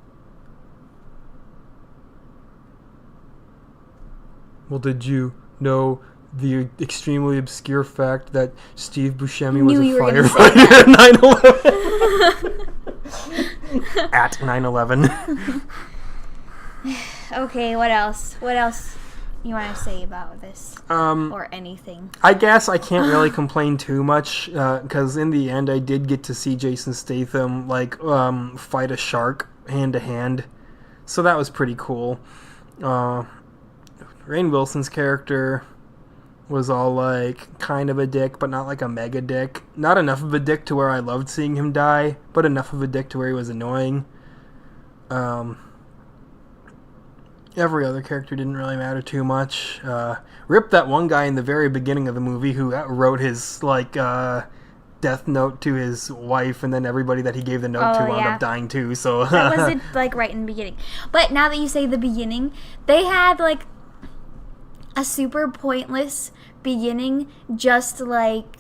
Speaker 1: Well, did you know the extremely obscure fact that Steve Buscemi was
Speaker 2: Knew
Speaker 1: a
Speaker 2: you were gonna say
Speaker 1: firefighter at 9/11? At 9/11.
Speaker 2: Okay, what else? What else you want to say about this? Or anything?
Speaker 1: I guess I can't really complain too much because in the end I did get to see Jason Statham fight a shark hand to hand, so that was pretty cool. Rainn Wilson's character was all like kind of a dick, but not like a mega dick. Not enough of a dick to where I loved seeing him die, but enough of a dick to where he was annoying. Every other character didn't really matter too much. Rip that one guy in the very beginning of the movie who wrote his death note to his wife, and then everybody that he gave the note to wound up dying too. So
Speaker 2: that was it, like right in the beginning. But now that you say the beginning, they had like a super pointless beginning, just like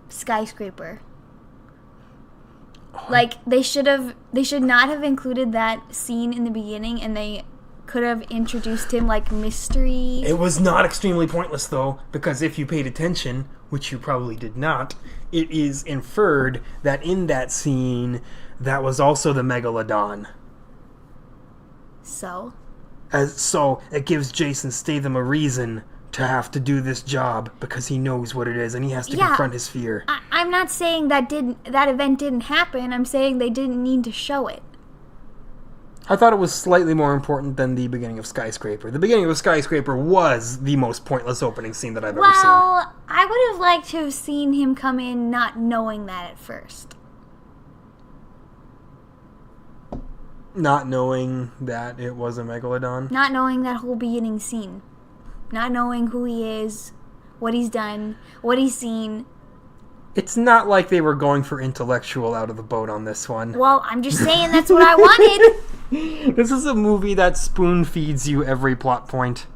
Speaker 2: Skyscraper. Like they should not have included that scene in the beginning, and they could have introduced him like mystery.
Speaker 1: It was not extremely pointless though, because if you paid attention, which you probably did not, it is inferred that in that scene that was also the Megalodon.
Speaker 2: So
Speaker 1: it gives Jason Statham a reason to have to do this job because he knows what it is and he has to confront his fear.
Speaker 2: I'm not saying that event didn't happen. I'm saying they didn't need to show it.
Speaker 1: I thought it was slightly more important than the beginning of Skyscraper. The beginning of Skyscraper was the most pointless opening scene that I've ever seen.
Speaker 2: Well, I would have liked to have seen him come in not knowing that at first.
Speaker 1: Not knowing that it was a megalodon.
Speaker 2: Not knowing that whole beginning scene. Not knowing who he is, what he's done, what he's seen.
Speaker 1: It's not like they were going for intellectual out of the boat on this one.
Speaker 2: Well, I'm just saying that's what I wanted.
Speaker 1: This is a movie that spoon feeds you every plot point.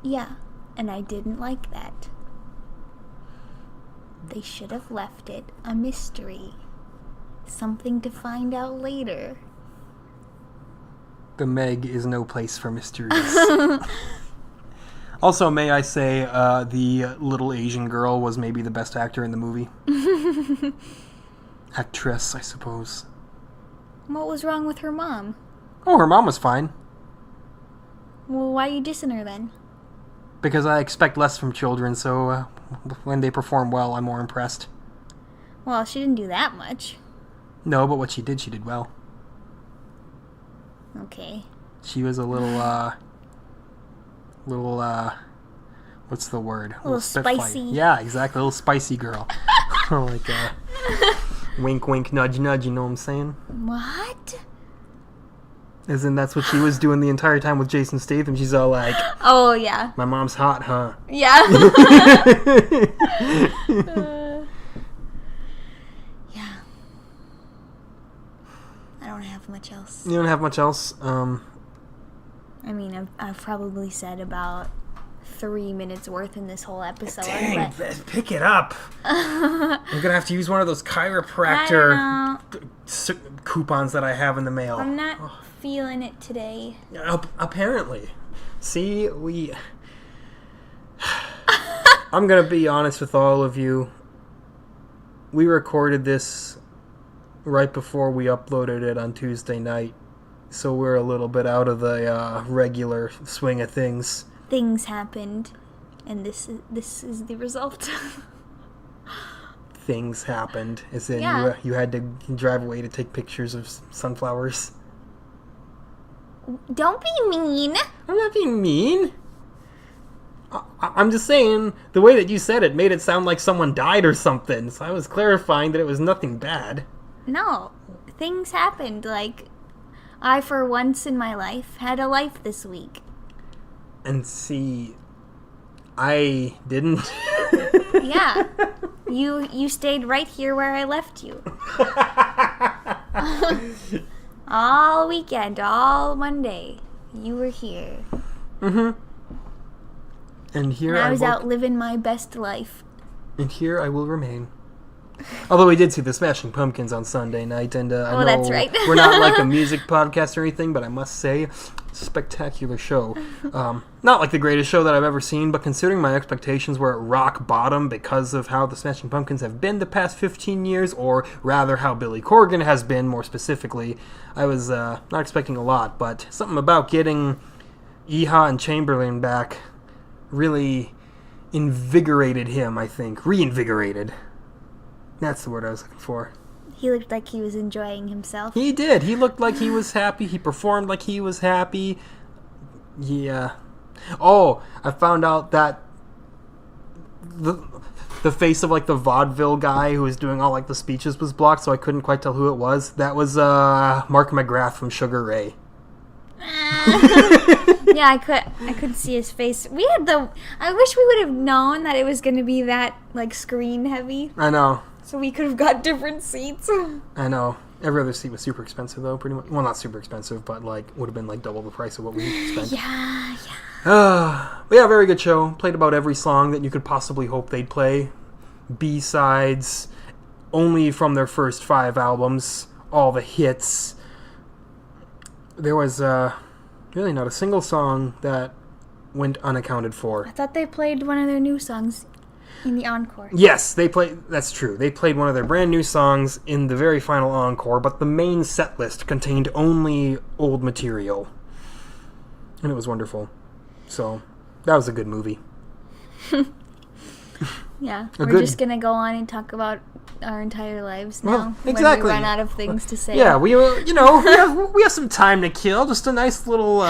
Speaker 2: Yeah, and I didn't like that. They should have left it a mystery. Something to find out later.
Speaker 1: The Meg is no place for mysteries. Also, may I say, the little Asian girl was maybe the best actor in the movie. Actress, I suppose.
Speaker 2: What was wrong with her mom?
Speaker 1: Oh, her mom was fine.
Speaker 2: Well, why are you dissing her then?
Speaker 1: Because I expect less from children, so when they perform well, I'm more impressed.
Speaker 2: Well, she didn't do that much.
Speaker 1: No, but what she did well.
Speaker 2: Okay.
Speaker 1: She was a little, what's the word?
Speaker 2: A little
Speaker 1: spitfire.
Speaker 2: spicy.
Speaker 1: Yeah, exactly. A little spicy girl. Like, wink, wink, nudge, nudge, you know what I'm saying?
Speaker 2: What?
Speaker 1: As in, that's what she was doing the entire time with Jason Statham. She's all like,
Speaker 2: Oh, yeah.
Speaker 1: my mom's hot, huh?
Speaker 2: Yeah. Yeah. I don't have much else.
Speaker 1: You don't have much else?
Speaker 2: I mean, I've probably said about 3 minutes worth in this whole episode.
Speaker 1: Dang,
Speaker 2: but
Speaker 1: pick it up. I'm gonna have to use one of those chiropractor coupons that I have in the mail.
Speaker 2: I'm not feeling it today.
Speaker 1: Apparently. See, I'm gonna be honest with all of you. We recorded this right before we uploaded it on Tuesday night, so we're a little bit out of the regular swing of things.
Speaker 2: Things happened, and this is the result.
Speaker 1: Things happened, as in
Speaker 2: Yeah.
Speaker 1: you had to drive away to take pictures of sunflowers.
Speaker 2: Don't be mean.
Speaker 1: I'm not being mean. I'm just saying, the way that you said it made it sound like someone died or something, so I was clarifying that it was nothing bad.
Speaker 2: No, things happened. Like, I, for once in my life, had a life this week.
Speaker 1: And see, I didn't.
Speaker 2: Yeah. You stayed right here where I left you. All weekend, all Monday, you were here.
Speaker 1: Mm-hmm. And here
Speaker 2: And I was out living my best life.
Speaker 1: And here I will remain. Although we did see the Smashing Pumpkins on Sunday night, and I know
Speaker 2: that's right.
Speaker 1: we're not like a music podcast or anything, but I must say, spectacular show. Not like the greatest show that I've ever seen, but considering my expectations were at rock bottom because of how the Smashing Pumpkins have been the past 15 years, or rather how Billy Corgan has been more specifically, I was not expecting a lot, but something about getting Iha and Chamberlain back really invigorated him, I think. Reinvigorated. That's the word I was looking for.
Speaker 2: He looked like he was enjoying himself.
Speaker 1: He did. He looked like he was happy. He performed like he was happy. Yeah. Oh, I found out that the face of like the vaudeville guy who was doing all like the speeches was blocked, so I couldn't quite tell who it was. That was Mark McGrath from Sugar Ray.
Speaker 2: Yeah, I could see his face. I wish we would have known that it was going to be that like screen heavy.
Speaker 1: I know.
Speaker 2: So we could have got different seats.
Speaker 1: I know. Every other seat was super expensive though, pretty much. Well, not super expensive, but like would have been like double the price of what we spent.
Speaker 2: Yeah.
Speaker 1: But yeah, very good show. Played about every song that you could possibly hope they'd play. B-sides, only from their first 5 albums, all the hits. There was really not a single song that went unaccounted for.
Speaker 2: I thought they played one of their new songs in the encore.
Speaker 1: Yes, that's true. They played one of their brand new songs in the very final encore, but the main set list contained only old material. And it was wonderful. So, that was a good movie.
Speaker 2: Yeah,
Speaker 1: A
Speaker 2: we're
Speaker 1: good-
Speaker 2: just gonna go on and talk about our entire lives now.
Speaker 1: Well, exactly.
Speaker 2: When we run out of things to say.
Speaker 1: Yeah, we have some time to kill. Just a nice little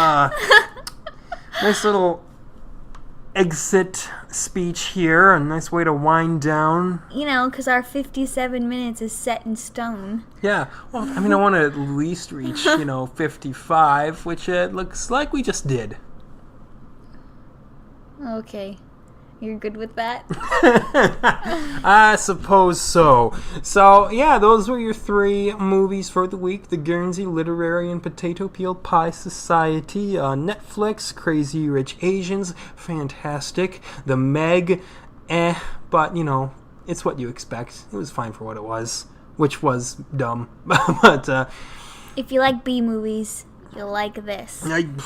Speaker 1: exit speech here. A nice way to wind down.
Speaker 2: Because our 57 minutes is set in stone.
Speaker 1: Yeah. Well, I mean, I want to at least reach 55, which it looks like we just did.
Speaker 2: Okay. You're good with that?
Speaker 1: I suppose so. So, yeah, those were your 3 movies for the week. The Guernsey Literary and Potato Peel Pie Society, Netflix, Crazy Rich Asians, fantastic. The Meg, but, it's what you expect. It was fine for what it was, which was dumb. But,
Speaker 2: if you like B movies, you'll like this.
Speaker 1: and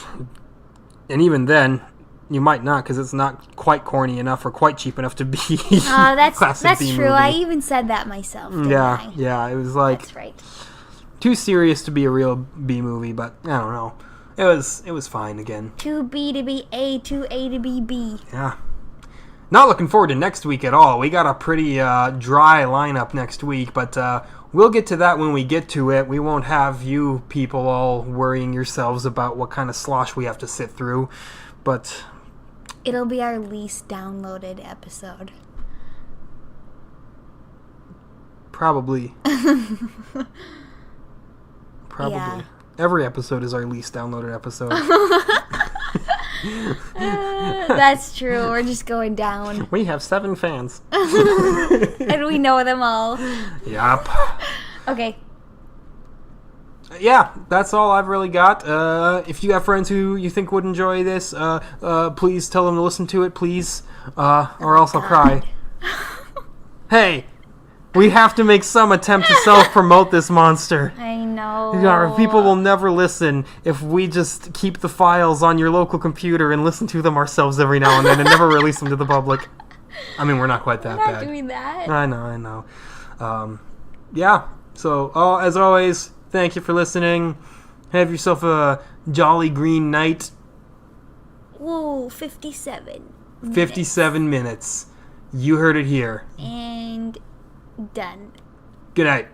Speaker 1: even then, you might not, because it's not quite corny enough or quite cheap enough to be
Speaker 2: that's
Speaker 1: classic B
Speaker 2: true.
Speaker 1: movie.
Speaker 2: I even said that myself, didn't I?
Speaker 1: Yeah, it was like
Speaker 2: That's right.
Speaker 1: too serious to be a real B movie, but I don't know. It was fine again.
Speaker 2: Too B to be A, too A to be B.
Speaker 1: Yeah. Not looking forward to next week at all. We got a pretty dry lineup next week, but we'll get to that when we get to it. We won't have you people all worrying yourselves about what kind of slosh we have to sit through, but
Speaker 2: it'll be our least downloaded episode.
Speaker 1: Probably.
Speaker 2: Yeah.
Speaker 1: Every episode is our least downloaded episode.
Speaker 2: That's true. We're just going down.
Speaker 1: We have 7 fans.
Speaker 2: And we know them all.
Speaker 1: Yup.
Speaker 2: Okay.
Speaker 1: Yeah, that's all I've really got. If you have friends who you think would enjoy this, please tell them to listen to it, please. Or else I'll cry. Hey, we have to make some attempt to self-promote this monster.
Speaker 2: I know.
Speaker 1: Our people will never listen if we just keep the files on your local computer and listen to them ourselves every now and then and never release them to the public. I mean, we're not quite that
Speaker 2: We're not
Speaker 1: bad.
Speaker 2: doing that.
Speaker 1: I know. Yeah, so as always, thank you for listening. Have yourself a jolly green night.
Speaker 2: Whoa, 57.
Speaker 1: 57 minutes. You heard it here.
Speaker 2: And done.
Speaker 1: Good night.